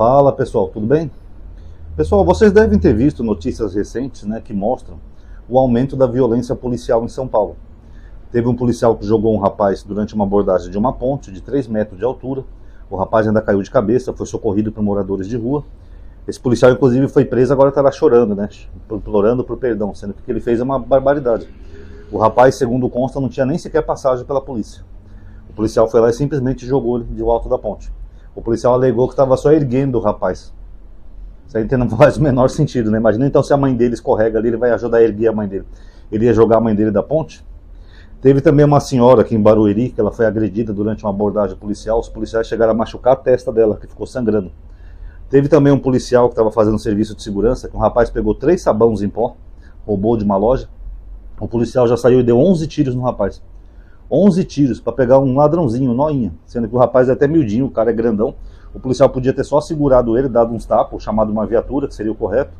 Fala pessoal, tudo bem? Pessoal, vocês devem ter visto notícias recentes, que mostram o aumento da violência policial em São Paulo. Teve um policial que jogou um rapaz durante uma abordagem de uma ponte de 3 metros de altura. O rapaz ainda caiu de cabeça, foi socorrido por moradores de rua. Esse policial inclusive foi preso, agora está lá chorando, implorando por perdão, sendo que o que ele fez é uma barbaridade. O rapaz, segundo consta, não tinha nem sequer passagem pela polícia. O policial foi lá e simplesmente jogou ele de alto da ponte. O policial alegou que estava só erguendo o rapaz. Isso aí não faz o menor sentido, né? Imagina então se a mãe dele escorrega ali, ele vai ajudar a erguer a mãe dele. Ele ia jogar a mãe dele da ponte? Teve também uma senhora aqui em Barueri, que ela foi agredida durante uma abordagem policial. Os policiais chegaram a machucar a testa dela, que ficou sangrando. Teve também um policial que estava fazendo serviço de segurança, que um rapaz pegou 3 sabões em pó, roubou de uma loja. O policial já saiu e deu 11 tiros no rapaz. 11 tiros para pegar um ladrãozinho, um noinha, sendo que o rapaz é até miudinho, o cara é grandão. O policial podia ter só segurado ele, dado uns tapas, chamado uma viatura, que seria o correto.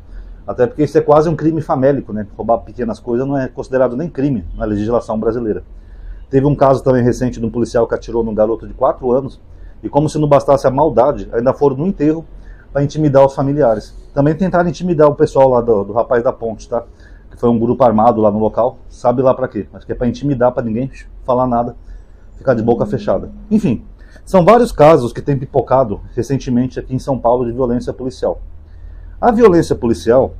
Até porque isso é quase um crime famélico, Roubar pequenas coisas não é considerado nem crime na legislação brasileira. Teve um caso também recente de um policial que atirou num garoto de 4 anos, e como se não bastasse a maldade, ainda foram no enterro para intimidar os familiares. Também tentaram intimidar o pessoal lá do rapaz da ponte, que foi um grupo armado lá no local, sabe lá para quê? Acho que é para intimidar, para ninguém falar nada, ficar de boca fechada. Enfim, são vários casos que têm pipocado recentemente aqui em São Paulo de violência policial. A violência policial,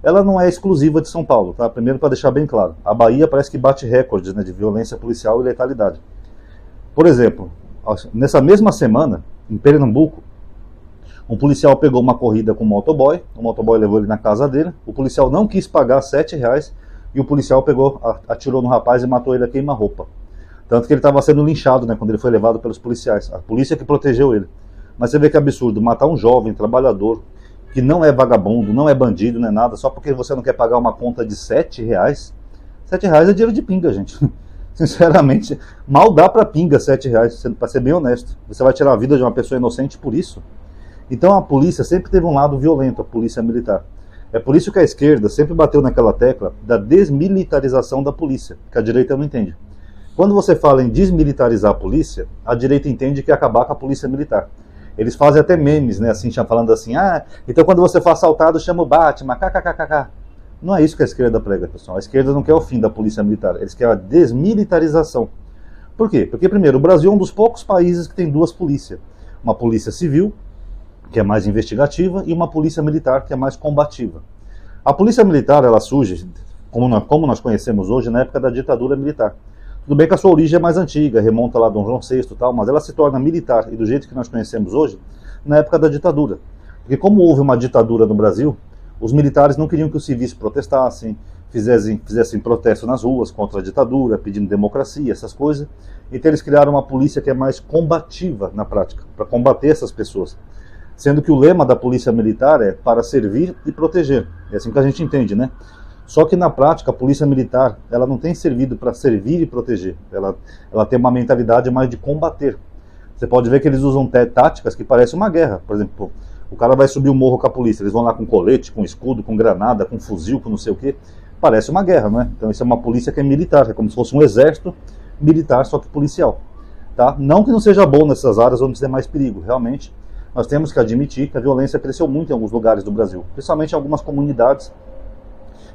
ela não é exclusiva de São Paulo, tá? Primeiro, para deixar bem claro, a Bahia parece que bate recordes, de violência policial e letalidade. Por exemplo, nessa mesma semana, em Pernambuco, um policial pegou uma corrida com um motoboy, o motoboy levou ele na casa dele, o policial não quis pagar R$7 e o policial atirou no rapaz e matou ele a queima-roupa. Tanto que ele estava sendo linchado, quando ele foi levado pelos policiais. A polícia que protegeu ele. Mas você vê que absurdo, matar um jovem, trabalhador, que não é vagabundo, não é bandido, não é nada, só porque você não quer pagar uma conta de R$7. R$7 é dinheiro de pinga, gente. Sinceramente, mal dá para pinga R$7, para ser bem honesto. Você vai tirar a vida de uma pessoa inocente por isso? Então a polícia sempre teve um lado violento, a polícia militar. É por isso que a esquerda sempre bateu naquela tecla da desmilitarização da polícia, que a direita não entende. Quando você fala em desmilitarizar a polícia, a direita entende que é acabar com a polícia militar. Eles fazem até memes, falando assim, então quando você for assaltado, chama o Batman, kkkk. Não é isso que a esquerda prega, pessoal. A esquerda não quer o fim da polícia militar, eles querem a desmilitarização. Por quê? Porque, primeiro, o Brasil é um dos poucos países que tem 2 polícias. Uma polícia civil, que é mais investigativa, e uma polícia militar, que é mais combativa. A polícia militar, ela surge, como nós conhecemos hoje, na época da ditadura militar. Tudo bem que a sua origem é mais antiga, remonta lá a Dom João VI e tal, mas ela se torna militar, e do jeito que nós conhecemos hoje, na época da ditadura. Porque como houve uma ditadura no Brasil, os militares não queriam que os civis protestassem, fizessem protesto nas ruas contra a ditadura, pedindo democracia, essas coisas. Então eles criaram uma polícia que é mais combativa na prática, para combater essas pessoas. Sendo que o lema da polícia militar é para servir e proteger. É assim que a gente entende, Só que na prática a polícia militar, ela não tem servido para servir e proteger. Ela tem uma mentalidade mais de combater. Você pode ver que eles usam táticas que parecem uma guerra. Por exemplo, o cara vai subir o morro com a polícia, eles vão lá com colete, com escudo, com granada, com fuzil, com não sei o quê. Parece uma guerra, Então isso é uma polícia que é militar, é como se fosse um exército militar, só que policial. Tá? Não que não seja bom nessas áreas onde tem mais perigo, realmente. Nós temos que admitir que a violência cresceu muito em alguns lugares do Brasil, principalmente em algumas comunidades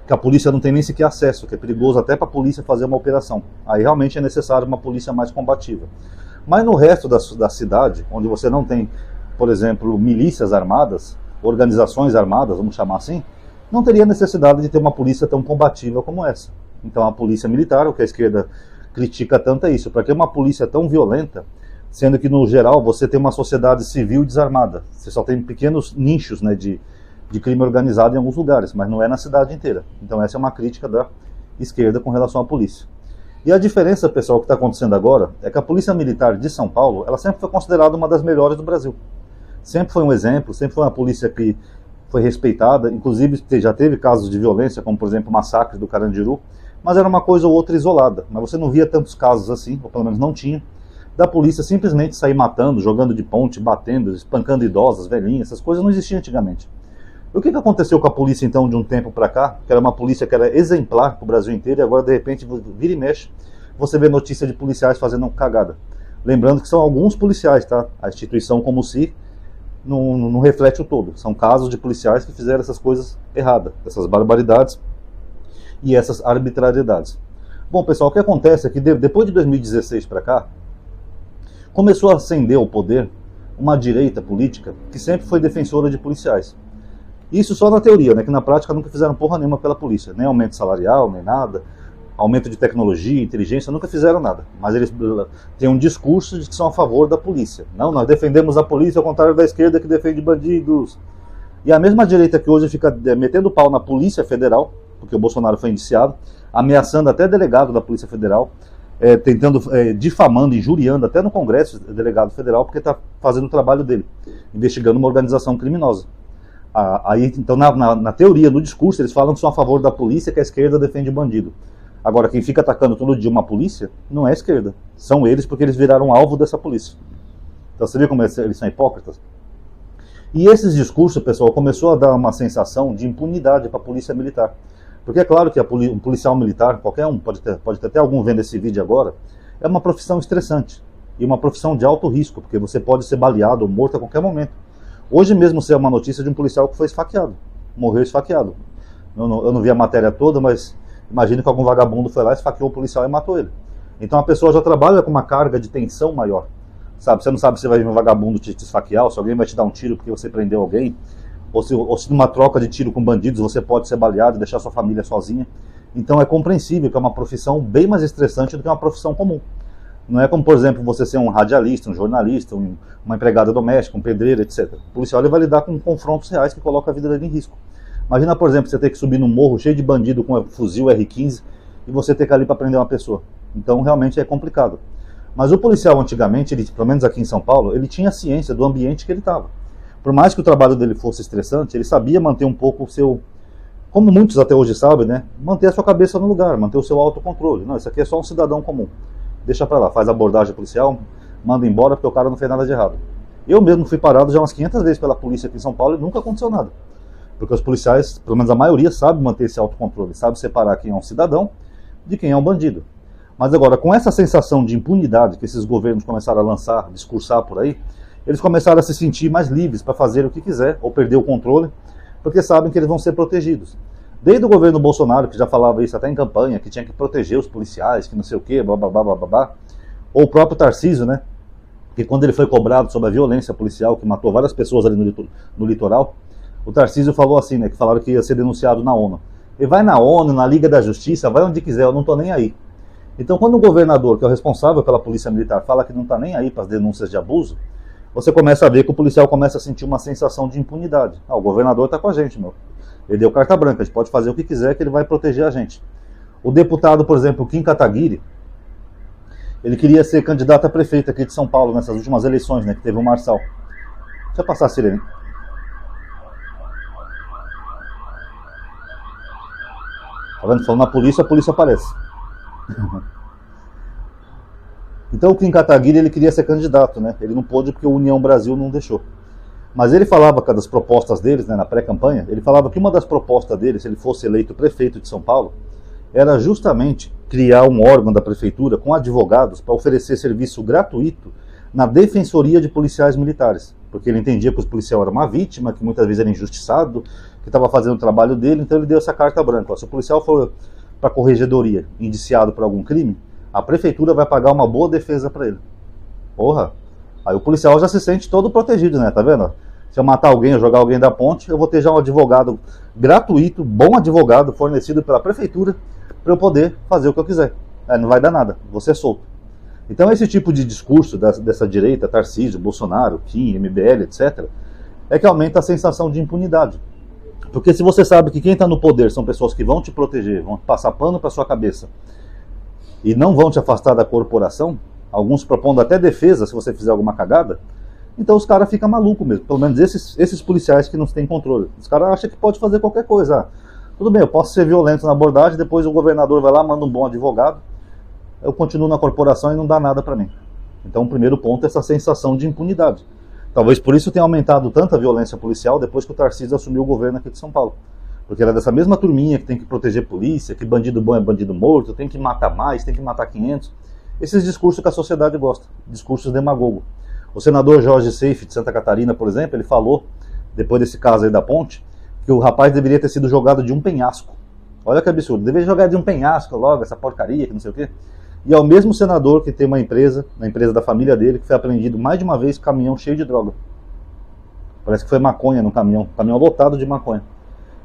que a polícia não tem nem sequer acesso, que é perigoso até para a polícia fazer uma operação. Aí realmente é necessário uma polícia mais combativa. Mas no resto da cidade, onde você não tem, por exemplo, milícias armadas, organizações armadas, vamos chamar assim, não teria necessidade de ter uma polícia tão combativa como essa. Então a polícia militar, o que a esquerda critica tanto é isso, para que uma polícia tão violenta, sendo que no geral você tem uma sociedade civil desarmada, você só tem pequenos nichos de crime organizado em alguns lugares, mas não é na cidade inteira. Então essa é uma crítica da esquerda com relação à polícia. E a diferença, pessoal, que está acontecendo agora é que a Polícia Militar de São Paulo, ela sempre foi considerada uma das melhores do Brasil. Sempre foi um exemplo, sempre foi uma polícia que foi respeitada, inclusive já teve casos de violência, como por exemplo o massacre do Carandiru, mas era uma coisa ou outra isolada. Mas você não via tantos casos assim, ou pelo menos não tinha, da polícia simplesmente sair matando, jogando de ponte, batendo, espancando idosas, velhinhas, essas coisas não existiam antigamente. E o que aconteceu com a polícia então de um tempo para cá, que era uma polícia que era exemplar para o Brasil inteiro, e agora de repente vira e mexe, você vê notícia de policiais fazendo cagada. Lembrando que são alguns policiais, tá? A instituição como se não reflete o todo. São casos de policiais que fizeram essas coisas erradas, essas barbaridades e essas arbitrariedades. Bom, pessoal, o que acontece é que depois de 2016 para cá, começou a ascender ao poder uma direita política que sempre foi defensora de policiais. Isso só na teoria, né, que na prática nunca fizeram porra nenhuma pela polícia, nem aumento salarial, nem nada, aumento de tecnologia, inteligência, nunca fizeram nada. Mas eles têm um discurso de que são a favor da polícia. Não, nós defendemos a polícia ao contrário da esquerda que defende bandidos. E a mesma direita que hoje fica metendo pau na Polícia Federal, porque o Bolsonaro foi indiciado, ameaçando até delegado da Polícia Federal, tentando, difamando, injuriando até no Congresso delegado federal, porque está fazendo o trabalho dele, investigando uma organização criminosa. Aí, então, na teoria, no discurso, eles falam que são a favor da polícia, que a esquerda defende bandido. Agora, quem fica atacando todo dia uma polícia não é a esquerda. São eles, porque eles viraram alvo dessa polícia. Então você vê como eles são hipócritas? E esses discursos, pessoal, começou a dar uma sensação de impunidade para a polícia militar. Porque é claro que um policial militar, qualquer um, pode ter até algum vendo esse vídeo agora, é uma profissão estressante. E uma profissão de alto risco, porque você pode ser baleado ou morto a qualquer momento. Hoje mesmo saiu uma notícia de um policial que foi esfaqueado. Morreu esfaqueado. Eu não vi a matéria toda, mas imagino que algum vagabundo foi lá, esfaqueou o policial e matou ele. Então a pessoa já trabalha com uma carga de tensão maior. Sabe? Você não sabe se vai vir um vagabundo te esfaquear, ou se alguém vai te dar um tiro porque você prendeu alguém, ou se numa troca de tiro com bandidos você pode ser baleado e deixar sua família sozinha. Então é compreensível que é uma profissão bem mais estressante do que uma profissão comum. Não é como, por exemplo, você ser um radialista, um jornalista, uma empregada doméstica, um pedreiro, etc. O policial ele vai lidar com confrontos reais que colocam a vida dele em risco. Imagina, por exemplo, você ter que subir num morro cheio de bandido com um fuzil R15 e você ter que ir ali para prender uma pessoa. Então, realmente é complicado. Mas o policial, antigamente, ele, pelo menos aqui em São Paulo, ele tinha ciência do ambiente que ele estava. Por mais que o trabalho dele fosse estressante, ele sabia manter um pouco o seu, como muitos até hoje sabem, né? Manter a sua cabeça no lugar, manter o seu autocontrole. Não, isso aqui é só um cidadão comum. Deixa pra lá, faz a abordagem policial, manda embora porque o cara não fez nada de errado. Eu mesmo fui parado já umas 500 vezes pela polícia aqui em São Paulo e nunca aconteceu nada. Porque os policiais, pelo menos a maioria, sabe manter esse autocontrole, sabe separar quem é um cidadão de quem é um bandido. Mas agora, com essa sensação de impunidade que esses governos começaram a lançar, discursar por aí, eles começaram a se sentir mais livres para fazer o que quiser, ou perder o controle, porque sabem que eles vão ser protegidos. Desde o governo Bolsonaro, que já falava isso até em campanha, que tinha que proteger os policiais, que não sei o quê, blá, ou o próprio Tarcísio, né, que quando ele foi cobrado sobre a violência policial, que matou várias pessoas ali no litoral, o Tarcísio falou assim, né, que falaram que ia ser denunciado na ONU. Ele vai na ONU, na Liga da Justiça, vai onde quiser, eu não estou nem aí. Então, quando o governador, que é o responsável pela polícia militar, fala que não está nem aí para as denúncias de abuso, você começa a ver que o policial começa a sentir uma sensação de impunidade. O governador está com a gente, meu. Ele deu carta branca, a gente pode fazer o que quiser que ele vai proteger a gente. O deputado, por exemplo, Kim Kataguiri, ele queria ser candidato a prefeito aqui de São Paulo nessas últimas eleições, né, que teve o Marçal. Deixa eu passar a sirene. Tá vendo? Falando na polícia, a polícia aparece. Então o Kim Kataguiri ele queria ser candidato, né? Ele não pôde porque o União Brasil não deixou. Mas ele falava que das propostas deles, né, na pré-campanha, ele falava que uma das propostas dele, se ele fosse eleito prefeito de São Paulo, era justamente criar um órgão da prefeitura com advogados para oferecer serviço gratuito na defensoria de policiais militares. Porque ele entendia que os policiais eram uma vítima, que muitas vezes era injustiçado, que estava fazendo o trabalho dele, então ele deu essa carta branca. Ó, se o policial for para a corregedoria indiciado por algum crime, a prefeitura vai pagar uma boa defesa para ele. Porra! Aí o policial já se sente todo protegido, né? Tá vendo? Se eu matar alguém ou jogar alguém da ponte, eu vou ter já um advogado gratuito, bom advogado, fornecido pela prefeitura, para eu poder fazer o que eu quiser. Não vai dar nada, vou ser solto. Então esse tipo de discurso dessa direita, Tarcísio, Bolsonaro, Kim, MBL, etc., é que aumenta a sensação de impunidade. Porque se você sabe que quem está no poder são pessoas que vão te proteger, vão passar pano para sua cabeça e não vão te afastar da corporação, alguns propondo até defesa se você fizer alguma cagada, então os caras ficam malucos mesmo. Pelo menos esses policiais que não têm controle. Os caras acham que pode fazer qualquer coisa. Tudo bem, eu posso ser violento na abordagem, depois o governador vai lá, manda um bom advogado, eu continuo na corporação e não dá nada para mim. Então o primeiro ponto é essa sensação de impunidade. Talvez por isso tenha aumentado tanta violência policial depois que o Tarcísio assumiu o governo aqui de São Paulo. Porque era dessa mesma turminha que tem que proteger polícia, que bandido bom é bandido morto, tem que matar mais, tem que matar 500. Esses discursos que a sociedade gosta, discursos demagogos. O senador Jorge Seife, de Santa Catarina, por exemplo, ele falou, depois desse caso aí da ponte, que o rapaz deveria ter sido jogado de um penhasco. Olha que absurdo, deveria jogar de um penhasco logo, essa porcaria, que não sei o quê. E é o mesmo senador que tem uma empresa, na empresa da família dele, que foi apreendido mais de uma vez caminhão cheio de droga. Parece que foi maconha no caminhão lotado de maconha.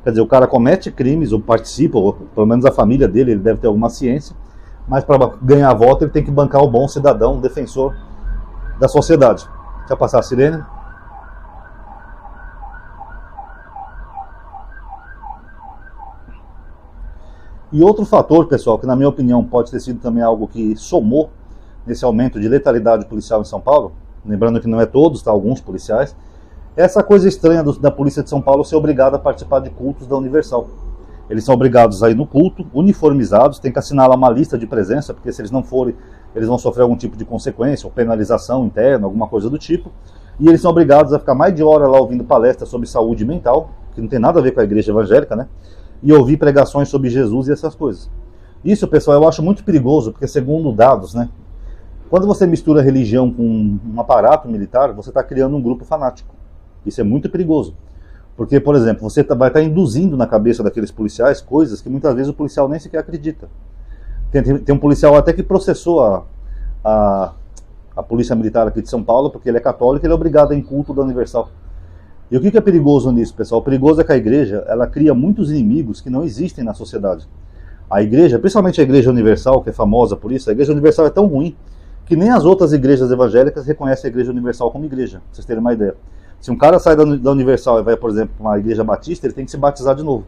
Quer dizer, o cara comete crimes, ou participa, ou pelo menos a família dele, ele deve ter alguma ciência, mas para ganhar voto ele tem que bancar o bom cidadão, o defensor da sociedade. Deixa eu passar a sirene. E outro fator, pessoal, que na minha opinião pode ter sido também algo que somou nesse aumento de letalidade policial em São Paulo, lembrando que não é todos, tá, alguns policiais, é essa coisa estranha da Polícia de São Paulo ser obrigada a participar de cultos da Universal. Eles são obrigados a ir no culto, uniformizados, tem que assinar lá uma lista de presença, porque se eles não forem, eles vão sofrer algum tipo de consequência, ou penalização interna, alguma coisa do tipo. E eles são obrigados a ficar mais de hora lá ouvindo palestras sobre saúde mental, que não tem nada a ver com a igreja evangélica, né? E ouvir pregações sobre Jesus e essas coisas. Isso, pessoal, eu acho muito perigoso, porque segundo dados, né? Quando você mistura religião com um aparato militar, você está criando um grupo fanático. Isso é muito perigoso. Porque, por exemplo, você vai estar induzindo na cabeça daqueles policiais coisas que muitas vezes o policial nem sequer acredita. Tem um policial até que processou a polícia militar aqui de São Paulo, porque ele é católico e ele é obrigado a ir em culto da Universal. E o que é perigoso nisso, pessoal? O perigoso é que a igreja, ela cria muitos inimigos que não existem na sociedade. A igreja, principalmente a Igreja Universal, que é famosa por isso, a Igreja Universal é tão ruim que nem as outras igrejas evangélicas reconhecem a Igreja Universal como igreja, pra vocês terem uma ideia. Se um cara sai da Universal e vai, por exemplo, para uma igreja batista, ele tem que se batizar de novo.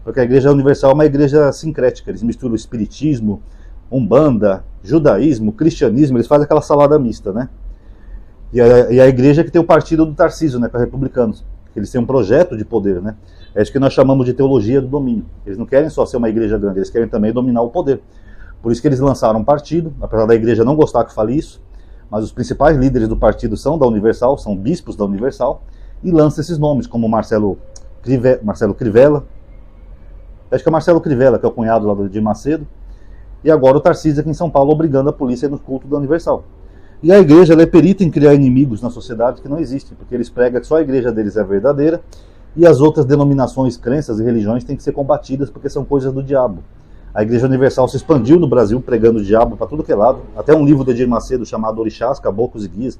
Porque a Igreja Universal é uma igreja sincrética, eles misturam espiritismo, umbanda, judaísmo, cristianismo, eles fazem aquela salada mista, né? E a igreja que tem o partido do Tarcísio, né, para republicanos. Eles têm um projeto de poder, né? É isso que nós chamamos de teologia do domínio. Eles não querem só ser uma igreja grande, eles querem também dominar o poder. Por isso que eles lançaram um partido, apesar da igreja não gostar que fale isso, mas os principais líderes do partido são da Universal, são bispos da Universal, e lançam esses nomes, como Marcelo Crivella, acho que é Marcelo Crivella, que é o cunhado lá do Edir Macedo, e agora o Tarcísio aqui em São Paulo, obrigando a polícia a ir no culto da Universal. E a igreja, ela é perita em criar inimigos na sociedade que não existem, porque eles pregam que só a igreja deles é verdadeira, e as outras denominações, crenças e religiões têm que ser combatidas porque são coisas do diabo. A Igreja Universal se expandiu no Brasil, pregando o diabo para tudo que é lado. Até um livro do Edir Macedo chamado Orixás, Caboclos e Guias,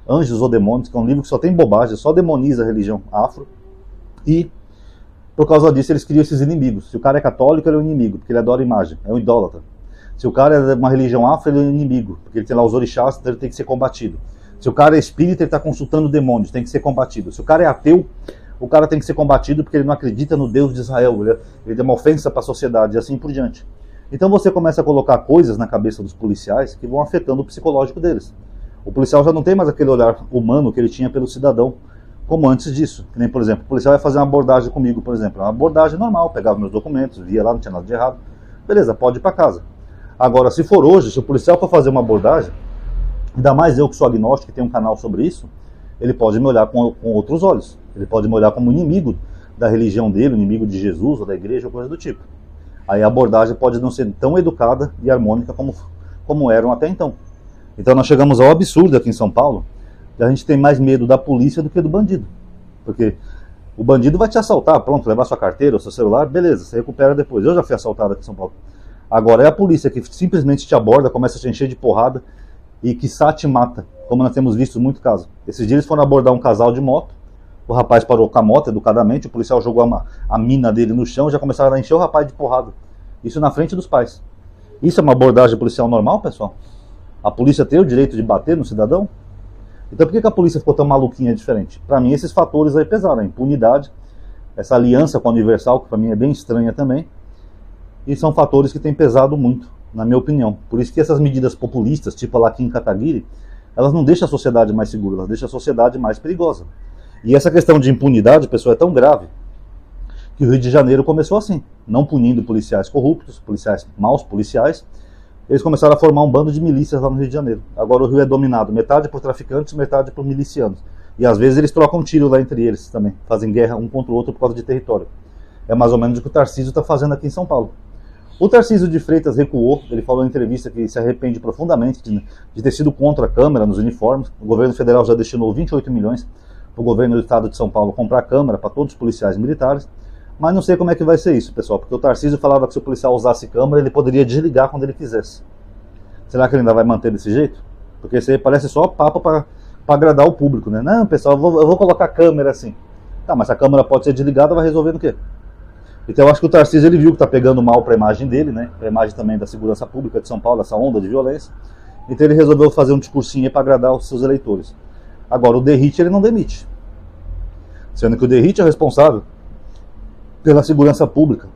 Anjos ou Demônios, que é um livro que só tem bobagem, só demoniza a religião afro. E, por causa disso, eles criam esses inimigos. Se o cara é católico, ele é um inimigo, porque ele adora imagem, é um idólatra. Se o cara é de uma religião afro, ele é um inimigo, porque ele tem lá os orixás, então ele tem que ser combatido. Se o cara é espírita, ele está consultando demônios, tem que ser combatido. Se o cara é ateu, o cara tem que ser combatido porque ele não acredita no Deus de Israel, ele é uma ofensa para a sociedade e assim por diante. Então você começa a colocar coisas na cabeça dos policiais que vão afetando o psicológico deles. O policial já não tem mais aquele olhar humano que ele tinha pelo cidadão, como antes disso. Que nem, por exemplo, o policial vai fazer uma abordagem comigo, por exemplo. Uma abordagem normal, pegava meus documentos, via lá, não tinha nada de errado. Beleza, pode ir para casa. Agora, se for hoje, se o policial for fazer uma abordagem, ainda mais eu que sou agnóstico e tenho um canal sobre isso, ele pode me olhar com outros olhos. Ele pode me olhar como inimigo da religião dele, inimigo de Jesus ou da igreja ou coisa do tipo. Aí a abordagem pode não ser tão educada e harmônica como eram até então. Então nós chegamos ao absurdo aqui em São Paulo, de a gente ter mais medo da polícia do que do bandido. Porque o bandido vai te assaltar, pronto, levar sua carteira ou seu celular, beleza, você recupera depois. Eu já fui assaltado aqui em São Paulo. Agora é a polícia que simplesmente te aborda, começa a te encher de porrada e quiçá te mata, como nós temos visto muito caso. Esses dias eles foram abordar um casal de moto, o rapaz parou com a moto educadamente, o policial jogou a mina dele no chão, já começaram a encher o rapaz de porrada. Isso na frente dos pais. Isso é uma abordagem policial normal, pessoal? A polícia tem o direito de bater no cidadão? Então por que a polícia ficou tão maluquinha diferente? Para mim esses fatores aí pesaram, a impunidade, essa aliança com a Universal, que para mim é bem estranha também, e são fatores que têm pesado muito, na minha opinião. Por isso que essas medidas populistas, tipo a lá aqui em Kataguiri, elas não deixam a sociedade mais segura, elas deixam a sociedade mais perigosa. E essa questão de impunidade, pessoal, é tão grave que o Rio de Janeiro começou assim, não punindo policiais corruptos, maus policiais, eles começaram a formar um bando de milícias lá no Rio de Janeiro. Agora o Rio é dominado metade por traficantes, metade por milicianos. E às vezes eles trocam tiro lá entre eles também, fazem guerra um contra o outro por causa de território. É mais ou menos o que o Tarcísio está fazendo aqui em São Paulo. O Tarcísio de Freitas recuou, ele falou em entrevista que se arrepende profundamente de ter sido contra a câmera nos uniformes. O governo federal já destinou 28 milhões para o governo do estado de São Paulo comprar câmera para todos os policiais militares, mas não sei como é que vai ser isso, pessoal, porque o Tarcísio falava que se o policial usasse câmera, ele poderia desligar quando ele quisesse. Será que ele ainda vai manter desse jeito? Porque isso aí parece só papo para agradar o público, né? Não, pessoal, eu vou colocar câmera assim. Tá, mas se a câmera pode ser desligada, vai resolver no quê? Então eu acho que o Tarcísio ele viu que está pegando mal para a imagem dele, né? Para a imagem também da segurança pública de São Paulo, essa onda de violência. Então ele resolveu fazer um discursinho para agradar os seus eleitores. Agora o Derrite ele não demite, sendo que o Derrite é responsável pela segurança pública,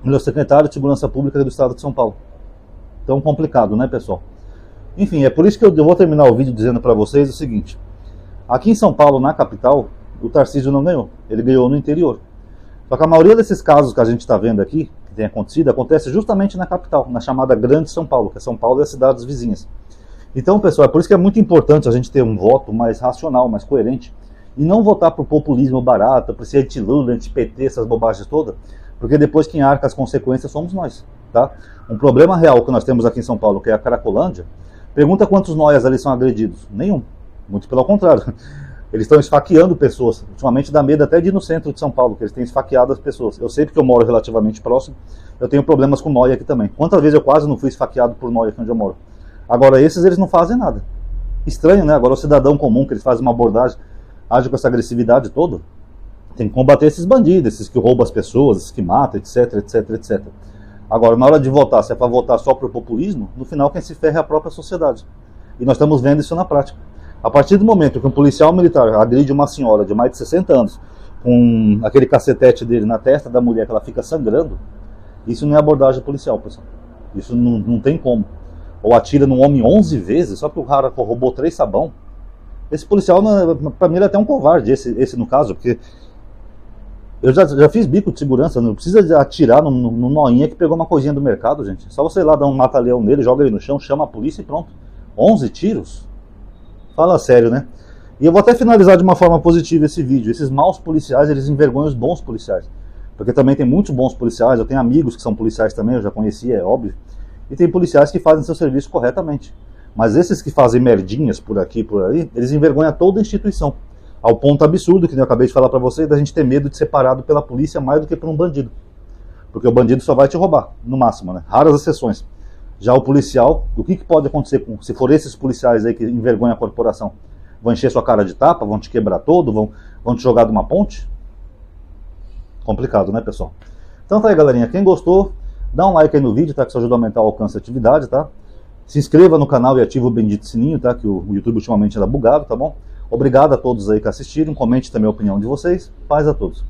ele é o secretário de segurança pública do estado de São Paulo. Então complicado, né, pessoal? Enfim, é por isso que eu vou terminar o vídeo dizendo para vocês o seguinte: aqui em São Paulo, na capital, o Tarcísio não ganhou, ele ganhou no interior. Só que a maioria desses casos que a gente está vendo aqui, que tem acontecido, acontece justamente na capital, na chamada Grande São Paulo, que é São Paulo e as cidades vizinhas. Então, pessoal, é por isso que é muito importante a gente ter um voto mais racional, mais coerente, e não votar por populismo barato, por ser anti-Lula, anti-PT, essas bobagens todas, porque depois quem arca as consequências somos nós, tá? Um problema real que nós temos aqui em São Paulo, que é a Cracolândia, pergunta quantos noias ali são agredidos. Nenhum. Muito pelo contrário. Eles estão esfaqueando pessoas. Ultimamente dá medo até de ir no centro de São Paulo, que eles têm esfaqueado as pessoas. Eu sei porque eu moro relativamente próximo, eu tenho problemas com noia aqui também. Quantas vezes eu quase não fui esfaqueado por noia aqui onde eu moro? Agora esses eles não fazem nada. Estranho, né? Agora o cidadão comum, que eles fazem uma abordagem, age com essa agressividade toda. Tem que combater esses bandidos, esses que roubam as pessoas, esses que matam, etc, etc, etc. Agora, na hora de votar, se é para votar só por populismo, no final quem se ferra é a própria sociedade. E nós estamos vendo isso na prática. A partir do momento que um policial militar agride uma senhora de mais de 60 anos com aquele cacetete dele na testa da mulher que ela fica sangrando, isso não é abordagem policial, pessoal. Isso não tem como. Ou atira num homem 11 vezes, só que o cara roubou 3 sabão. Esse policial, pra mim, ele é até um covarde, esse no caso, porque eu já fiz bico de segurança, não precisa atirar no noinha que pegou uma coisinha do mercado, gente. Só você ir lá dar um mata-leão nele, joga ele no chão, chama a polícia e pronto. 11 tiros? Fala sério, né? E eu vou até finalizar de uma forma positiva esse vídeo. Esses maus policiais, eles envergonham os bons policiais. Porque também tem muitos bons policiais, eu tenho amigos que são policiais também, eu já conheci, é óbvio. E tem policiais que fazem seu serviço corretamente. Mas esses que fazem merdinhas por aqui e por ali, eles envergonham toda a instituição. Ao ponto absurdo, que eu acabei de falar pra vocês, da gente ter medo de ser parado pela polícia mais do que por um bandido. Porque o bandido só vai te roubar, no máximo, né? Raras exceções. Já o policial, o que pode acontecer se for esses policiais aí que envergonham a corporação? Vão encher sua cara de tapa, vão te quebrar todo, vão te jogar de uma ponte? Complicado, né, pessoal? Então tá aí, galerinha. Quem gostou, dá um like aí no vídeo, tá? Que isso ajuda a aumentar o alcance da atividade, tá? Se inscreva no canal e ative o bendito sininho, tá? Que o YouTube ultimamente anda bugado, tá bom? Obrigado a todos aí que assistiram. Comente também a opinião de vocês. Paz a todos.